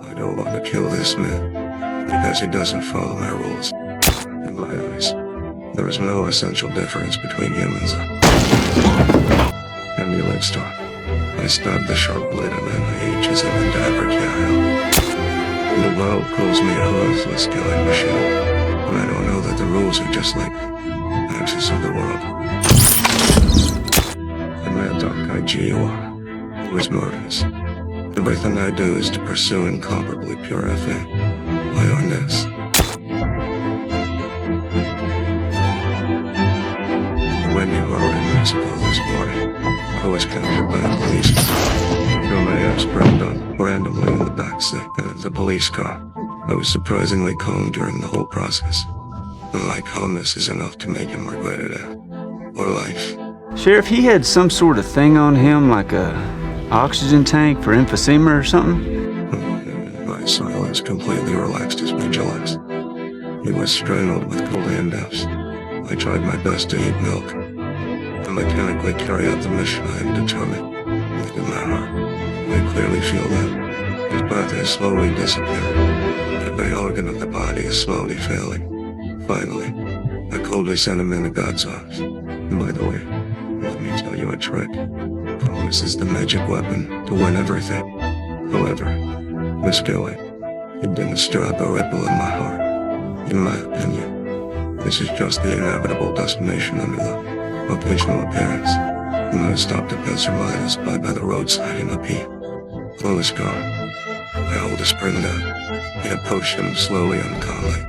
I don't want to kill this man because he doesn't follow my rules. In my eyes, there is no essential difference between humans and the livestock. I stabbed the sharp-bladed man I ages him and dagger The world calls me a ruthless killing machine, and I don't know that the rules are just like the axis of the world. The mad dog IG who is murderous. Everything I do is to pursue incomparably pure FA. Why on this? The windy road in Mexico this morning, I was captured by the police. Threw my ass brand on randomly in the backseat of the police car. I was surprisingly calm during the whole process. And my calmness is enough to make him regret it or life. Sheriff, he had some sort of thing on him, like a oxygen tank for emphysema or something? My silence completely relaxed his vigilance. He was strangled with cold handcuffs. I tried my best to eat milk and mechanically carry out the mission I am determined. In my heart, I clearly feel that his breath is slowly disappearing. Every organ of the body is slowly failing. Finally, I coldly sent him into God's arms. And by the way, let me tell you a trick. Promise is the magic weapon to win everything. However, this killing, it didn't stir up a ripple in my heart. In my opinion, this is just the inevitable destination under the occasional appearance. And I stopped to passerby us by the roadside in a pea. Full is gone. I hold his spring down, and approached him slowly and calmly.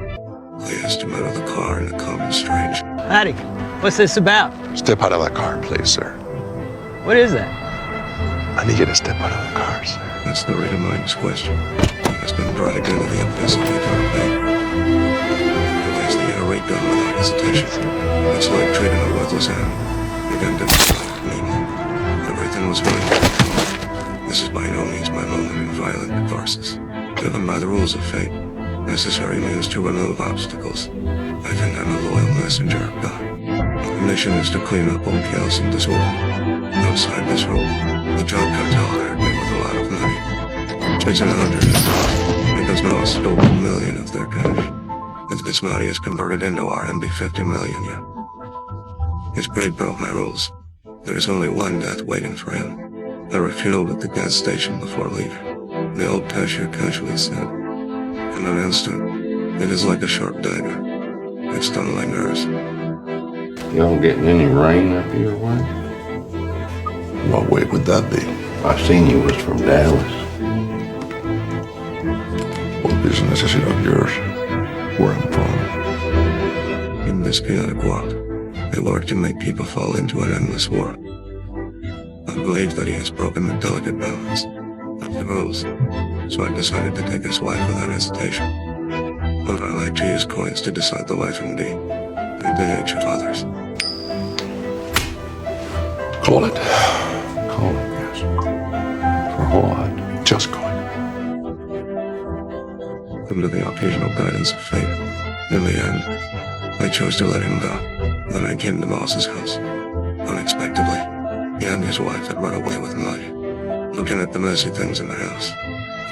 I asked him out of the car in a calm and strange. Howdy. What's this about? Step out of that car, please, sir. What is that? I need you to step out of the car, sir. That's the rate of mind's question. He has been dragged into the abyss of eternal pain. He lays the air right down without hesitation. It's like treating a worthless animal. It ended me. Everything was going. This is by no means my moment in violent catharsis. Driven by the rules of fate, necessary means to remove obstacles. I think I'm a loyal messenger of God. The mission is to clean up all chaos and disorder. Outside this room, the drug cartel hired me with a lot of money. Chasing 100 because Noah stole $1 million of their cash. If this money is converted into RMB 50 million yet. His great broke my rules. There is only one death waiting for him. I refueled at the gas station before leaving. The old cashier casually said, in an instant, it is like a sharp dagger. It stung my nerves. Y'all getting any rain up your way? What way would that be? I seen you was from Dallas. What business is it of yours? Where I'm from? In this chaotic world, they work to make people fall into an endless war. I believe that he has broken the delicate balance of the rules, so I decided to take his wife without hesitation. But I like to use coins to decide the life and deed, and the age of others. Call it. Call it, yes. For what? Just call it. Under the occasional guidance of fate, in the end, I chose to let him go. Then I came to Moss's house. Unexpectedly, he and his wife had run away with money. Looking at the messy things in the house,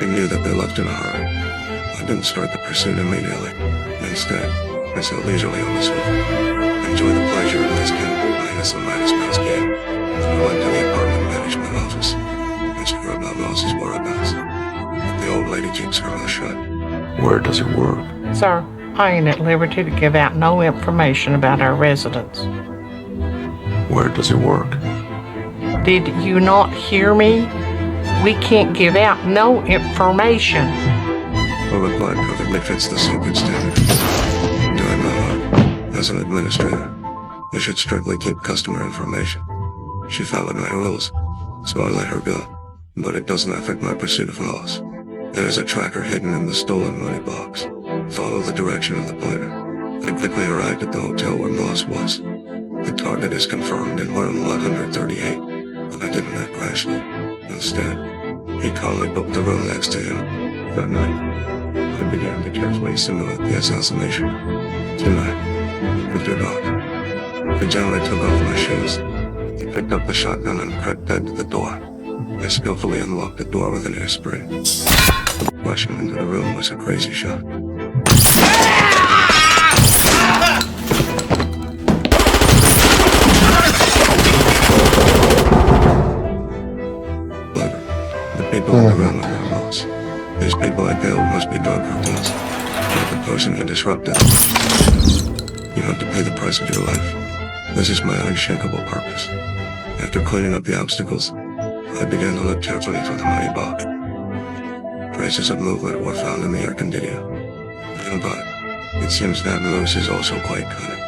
I knew that they left in a hurry. I didn't start the pursuit immediately. Instead, I sat leisurely on the sofa. Enjoy the pleasure of this game, minus the minus mouse game. I went to the apartment management office. Asked her about Moss's whereabouts. But the old lady keeps her mouth shut. Where does it work? Sir, I ain't at liberty to give out no information about our residents. Where does it work? Did you not hear me? We can't give out no information. Her reply perfectly fits the sacred standard. During my heart, as an administrator, I should strictly keep customer information. She followed my rules, so I let her go. But it doesn't affect my pursuit of Moss. There is a tracker hidden in the stolen money box. Follow the direction of the pointer. I quickly arrived at the hotel where Moss was. The target is confirmed in room 138, but I didn't act rashly. Instead, he calmly booked the room next to him. That night, I began to carefully simulate the assassination. Tonight, after dark, I gently took off my shoes. He picked up the shotgun and crept dead to the door. I skillfully unlocked the door with an airspray. rushing into the room was a crazy shot. However, the people in the room are not lost. These people I killed must be drug cartels. Like the person who disrupted them. You have to pay the price of your life. This is my unshakable purpose. After cleaning up the obstacles, I began to look carefully for the money box. Traces of movement were found in the air condition. But it seems that Moose is also quite cunning.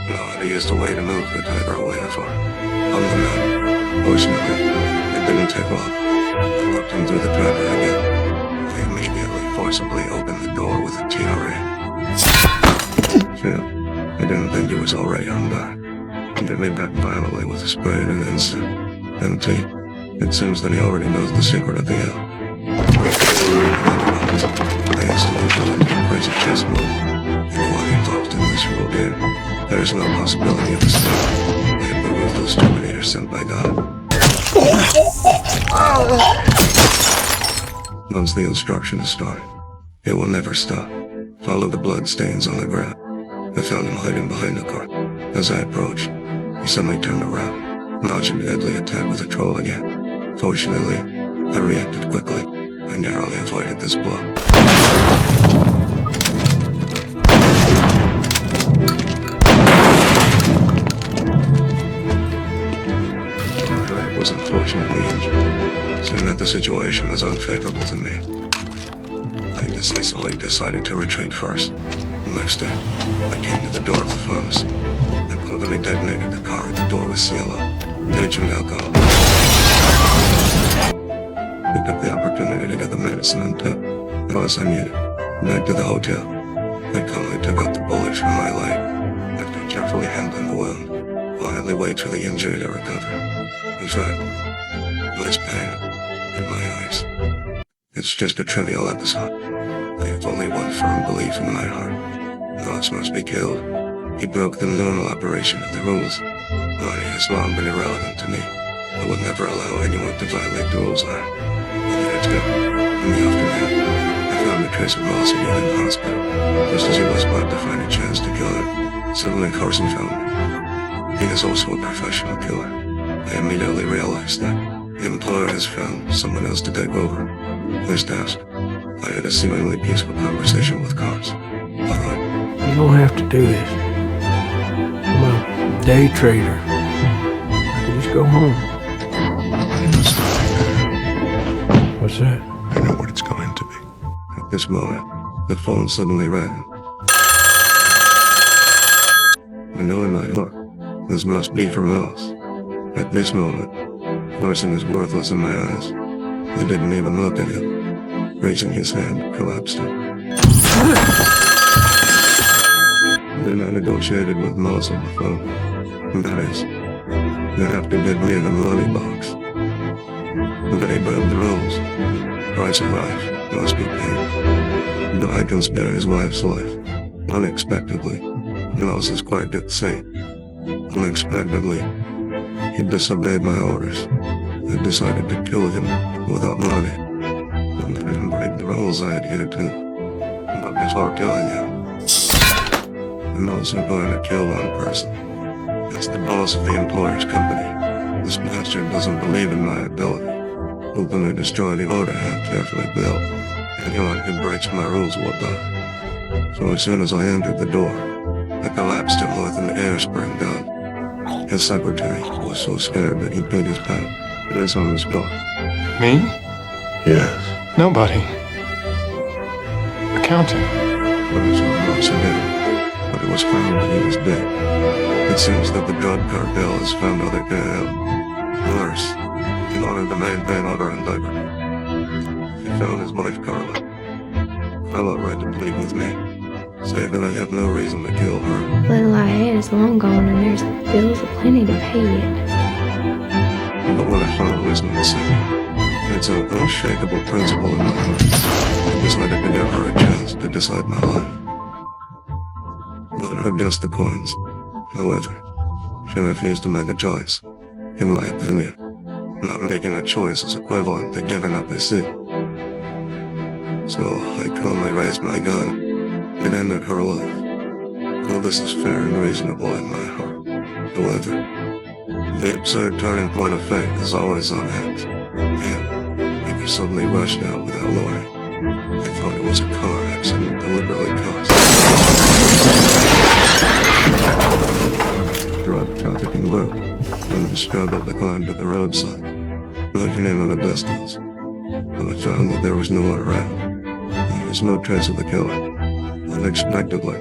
Know how to use the way to move the tiger away for. On the map, fortunately, it didn't take long. I walked him through the tracker again. I immediately forcibly opened the door with a TRA. Phil, I didn't think he was already undone. He hit me back violently with a spray and an instant. Empty. It seems that he already knows the secret of the L. I instantly fell into a crazy chess move. Anyone involved in this real game, there is no possibility of escape. I am the ruthless Terminator sent by God. Once the instruction is started, it will never stop. Follow the blood stains on the ground. I found him hiding behind the car. As I approached, he suddenly turned around, launching a deadly attack with a troll again. Fortunately, I reacted quickly. I narrowly avoided this blow. I was unfortunately injured, seeing that the situation was unfavorable to me. I decisively decided to retreat first. The next day, I came to the door of the pharmacy. I brutally detonated the car at the door with CLO, agent alcohol. I took the opportunity to get the medicine and took, as I needed, back to the hotel. I calmly took out the bullet from my leg, after carefully handling the wound, quietly wait for the injury to recover. In fact, less pain in my eyes. It's just a trivial episode. I have only one firm belief in my heart. Knox must be killed. He broke the normal operation of the rules. Money has long been irrelevant to me. I would never allow anyone to violate the rules I needed to. In the afternoon, I found a trace of Moss again in the hospital. Just as he was about to find a chance to kill her, suddenly Carson found me. He is also a professional killer. I immediately realized that the employer has found someone else to take over. This task, I had a seemingly peaceful conversation with Cars. Alright. You don't have to do this. I'm a day trader. I can just go home. I know something. What's that? I know what it's going to be. At this moment, the phone suddenly rang. I know in my heart, this must be from Moss. At this moment, Carson is worthless in my eyes. I didn't even look at him. Raising his hand, collapsed him. Then I negotiated with Moss on the phone. And that is, you have to give me the money box. But he broke the rules. Price of life must be paid. Though I can spare his wife's life, unexpectedly, Moss is quite insane. Unexpectedly, he disobeyed my orders. I decided to kill him without money. And I didn't break the rules I adhered to. But before killing him, I'm also going to kill one person. It's the boss of the employer's company. This bastard doesn't believe in my ability. Openly destroy the order I have carefully built. Anyone who breaks my rules will die. So as soon as I entered the door, I collapsed him with an air spring gun. His secretary was so scared that he paid his pen. It is on his door. Me? Yes. Nobody. Accounting. But it's not again. But it was found that he was dead. It seems that the drug cartel has found how they can help. Worse, in order to maintain order and liberty. He found his wife Carla. Carla tried to plead with me, say that I have no reason to kill her. Little I had is long gone and there's bills aplenty to pay yet. But what I found was insane. It's an unshakable principle in my heart. I decided to give her a chance to decide my life. Let her guess the coins. However, she refused to make a choice. In my opinion, not making a choice is equivalent to giving up a seat. So I calmly raised my gun and ended her life. All this is fair and reasonable in my heart. However, the absurd turning point of fate is always on edge. And I suddenly rushed out without warning. I thought it was a car accident deliberately caused. Drug trafficking loop, and I struggled to climb to the roadside. Looking in the distance, I found that there was no one around. There was no trace of the killer. Unexpectedly,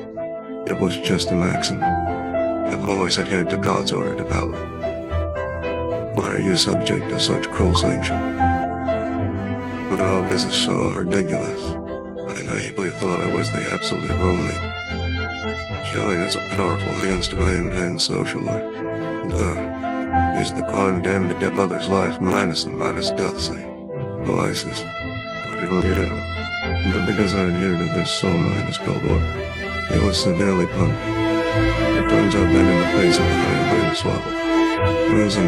it was just an accident. I've always adhered to God's order to power. Why are you subject to such cruel sanction? But all this is so ridiculous. I naively thought I was the absolute only. Killing is a powerful means to maintain social life. Is the condemned to give others life minus the minus death scene. Oasis. But it'll get out. But because I adhered to this soul minus called order, it was severely punished. It turns out that in the face of the high brain swallow, it was an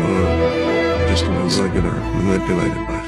just an executor manipulated by